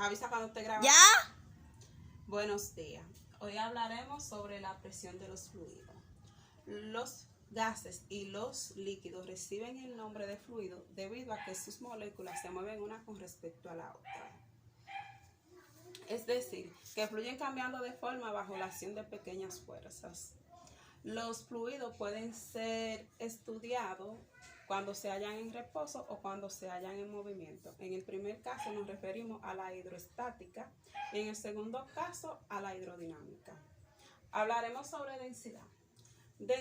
Avisa cuando te grabas. ¿Ya? Buenos días. Hoy hablaremos sobre la presión de los fluidos. Los gases y los líquidos reciben el nombre de fluido debido a que sus moléculas se mueven una con respecto a la otra. Es decir, que fluyen cambiando de forma bajo la acción de pequeñas fuerzas. Los fluidos pueden ser estudiados cuando se hallan en reposo o cuando se hallan en movimiento. En el primer caso nos referimos a la hidroestática y en el segundo caso a la hidrodinámica. Hablaremos sobre densidad. La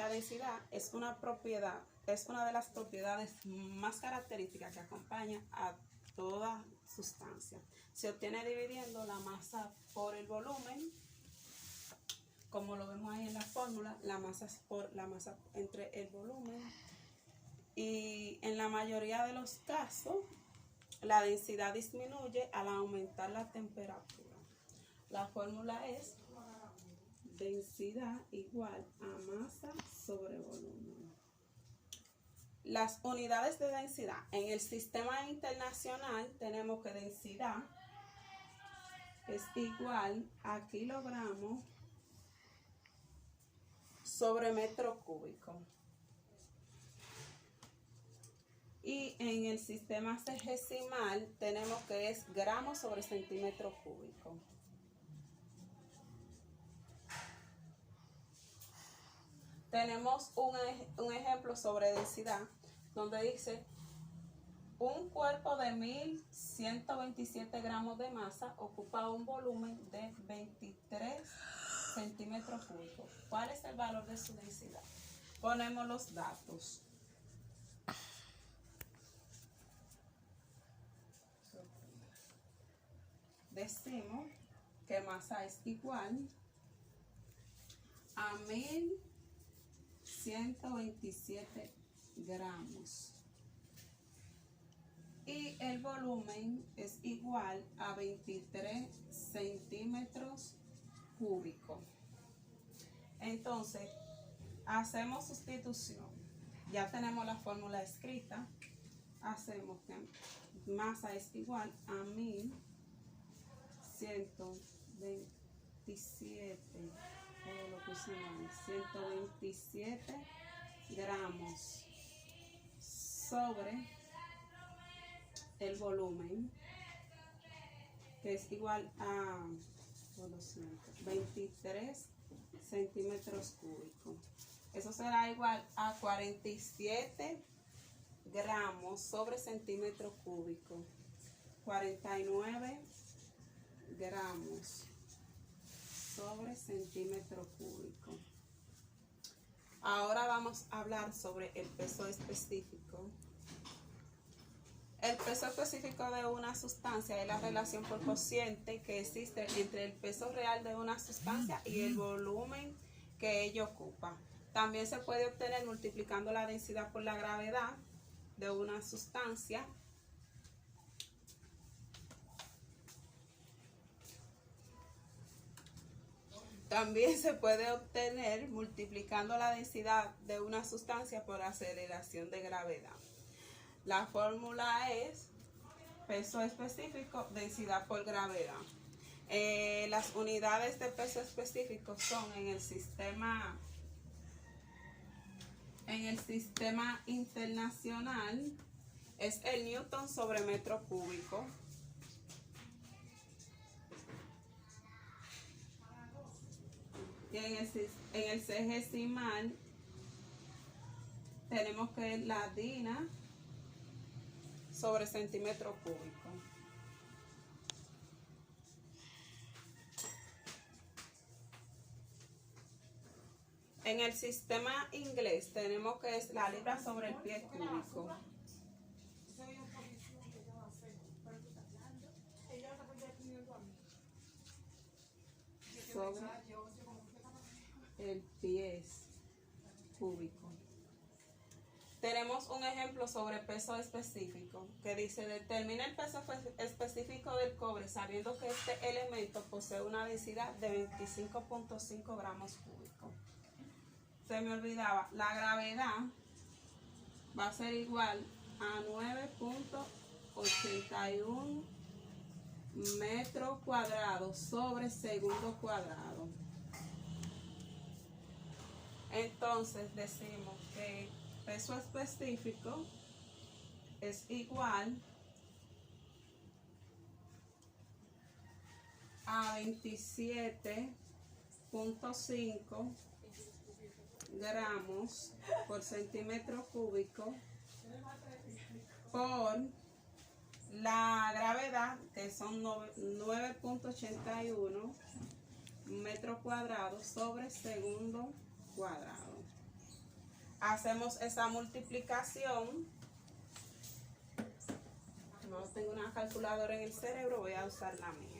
densidad es una de las propiedades más características que acompaña a toda sustancia. Se obtiene dividiendo la masa por el volumen, como lo vemos ahí en la fórmula, la masa entre el volumen, y en la mayoría de los casos la densidad disminuye al aumentar la temperatura. La fórmula es densidad igual a masa sobre volumen. Las unidades de densidad. En el sistema internacional tenemos que densidad es igual a kilogramos sobre metro cúbico. Y en el sistema sexagesimal tenemos que es gramos sobre centímetro cúbico. Tenemos un ejemplo sobre densidad donde dice un cuerpo de 1127 gramos de masa ocupa un volumen de 23 centímetros cúbicos. ¿Cuál es el valor de su densidad? Ponemos los datos. Decimos que masa es igual a 1127 gramos y el volumen es igual a 23 centímetros cúbicos. Entonces, hacemos sustitución. Ya tenemos la fórmula escrita. Hacemos que masa es igual a 127 gramos sobre el volumen, que es igual a 23 centímetros cúbicos. Eso será igual a 47 gramos sobre centímetro cúbico. 49 gramos sobre centímetro cúbico. Ahora vamos a hablar sobre el peso específico. El peso específico de una sustancia es la relación por cociente que existe entre el peso real de una sustancia y el volumen que ella ocupa. También se puede obtener multiplicando la densidad por la gravedad de una sustancia. También se puede obtener multiplicando la densidad de una sustancia por aceleración de gravedad. La fórmula es peso específico, densidad por gravedad. Las unidades de peso específico son en el sistema internacional, es el newton sobre metro cúbico. Y en el sexagesimal tenemos que es la DINA sobre centímetro cúbico. En el sistema inglés tenemos que es la libra sobre el pie cúbico. Sobre el pie cúbico. Tenemos un ejemplo sobre peso específico que dice: determina el peso específico del cobre sabiendo que este elemento posee una densidad de 25.5 gramos cúbicos. Se me olvidaba, la gravedad va a ser igual a 9.81 metro cuadrado sobre segundo cuadrado. Entonces decimos que peso específico es igual a 27.5 gramos por centímetro cúbico por la gravedad, que son 9.81 metros cuadrados sobre segundo cuadrado. Hacemos esa multiplicación. No tengo una calculadora en el cerebro, voy a usar la mía.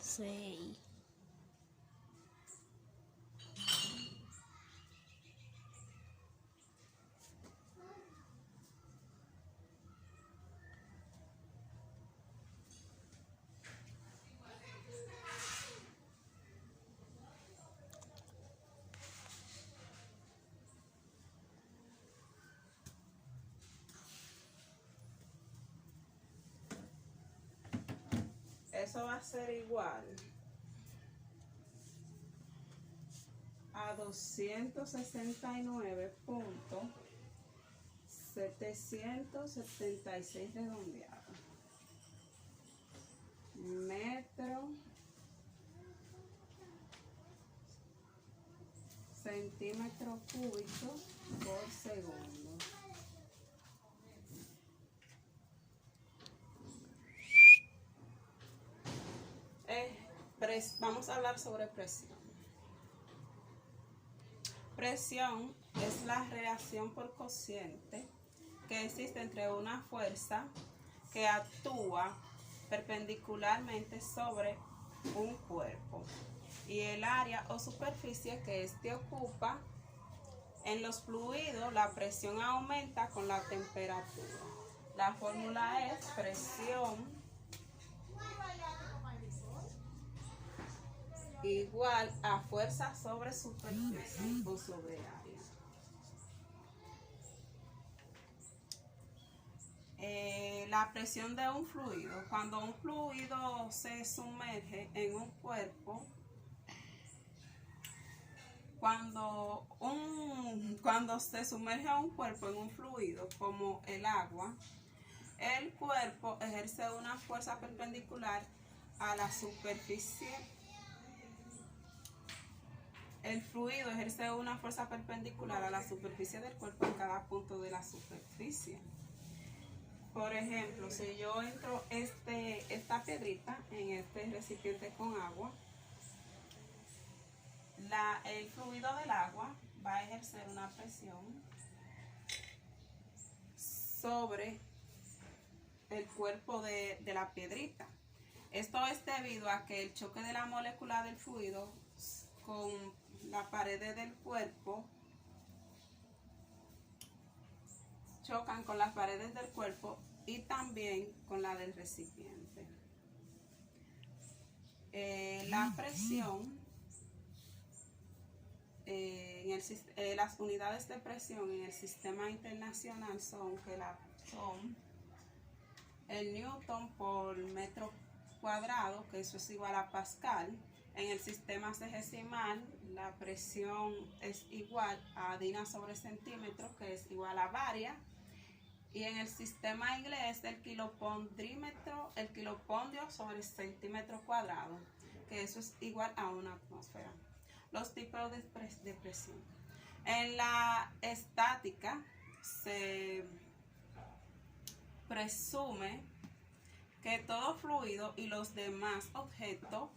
Sí. Eso va a ser igual a 269.776 redondeado metro centímetro cúbico por segundo. Vamos a hablar sobre presión. Presión es la relación por cociente que existe entre una fuerza que actúa perpendicularmente sobre un cuerpo y el área o superficie que éste ocupa. En los fluidos, la presión aumenta con la temperatura. La fórmula es presión igual a fuerza sobre superficie o sobre área. La presión de un fluido. Cuando un fluido se sumerge en un cuerpo, cuando se sumerge un cuerpo en un fluido como el agua, el cuerpo ejerce una fuerza perpendicular a la superficie. El fluido ejerce una fuerza perpendicular a la superficie del cuerpo en cada punto de la superficie. Por ejemplo, si yo entro esta piedrita en este recipiente con agua, el fluido del agua va a ejercer una presión sobre el cuerpo de la piedrita. Esto es debido a que el choque de la molécula del fluido con las paredes del cuerpo chocan con las paredes del cuerpo y también con la del recipiente. La presión, las unidades de presión en el sistema internacional son el newton por metro cuadrado, que eso es igual a pascal. En el sistema sexagesimal, la presión es igual a Dina sobre centímetro, que es igual a varia. Y en el sistema inglés, el kilopondio sobre centímetro cuadrado, que eso es igual a una atmósfera. Los tipos de presión. En la estática se presume que todo fluido y los demás objetos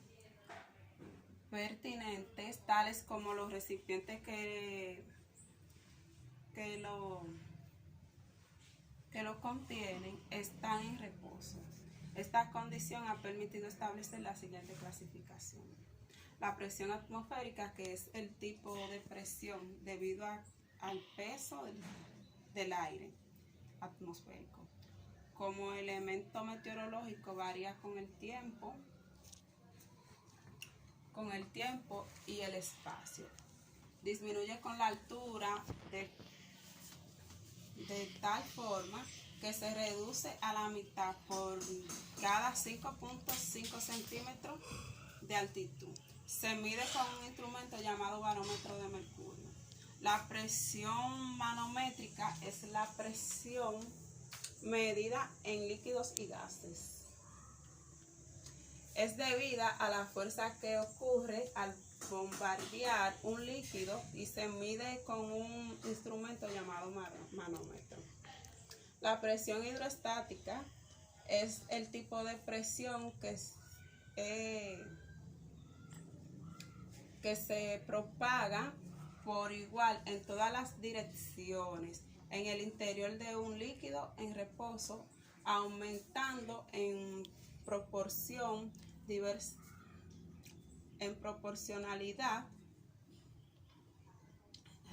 pertinentes, tales como los recipientes que lo contienen, están en reposo. Esta condición ha permitido establecer la siguiente clasificación. La presión atmosférica, que es el tipo de presión debido al peso del aire atmosférico. Como elemento meteorológico varía con el tiempo y el espacio. Disminuye con la altura de tal forma que se reduce a la mitad por cada 5.5 centímetros de altitud. Se mide con un instrumento llamado barómetro de mercurio. La presión manométrica es la presión medida en líquidos y gases. Es debida a la fuerza que ocurre al bombardear un líquido y se mide con un instrumento llamado manómetro. La presión hidrostática es el tipo de presión que se propaga por igual en todas las direcciones en el interior de un líquido en reposo, aumentando en proporcionalidad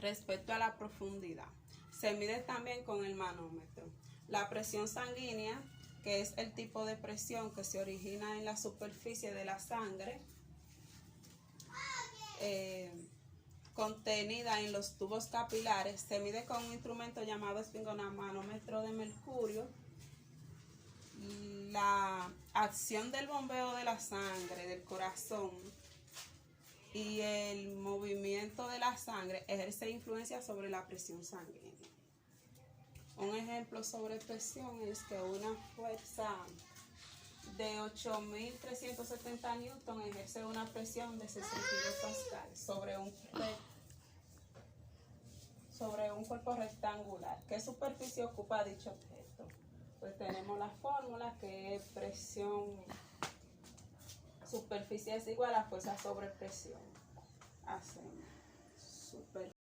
respecto a la profundidad. Se mide también con el manómetro. La presión sanguínea, que es el tipo de presión que se origina en la superficie de la sangre, contenida en los tubos capilares, se mide con un instrumento llamado esfingomanómetro de mercurio. La acción del bombeo de la sangre, del corazón y el movimiento de la sangre ejerce influencia sobre la presión sanguínea. Un ejemplo sobre presión es que una fuerza de 8.370 newton ejerce una presión de 62 pascal sobre un cuerpo rectangular. ¿Qué superficie ocupa dicho objeto? Pues tenemos la fórmula, que es superficie es igual a fuerza sobre presión. Hacemos superficie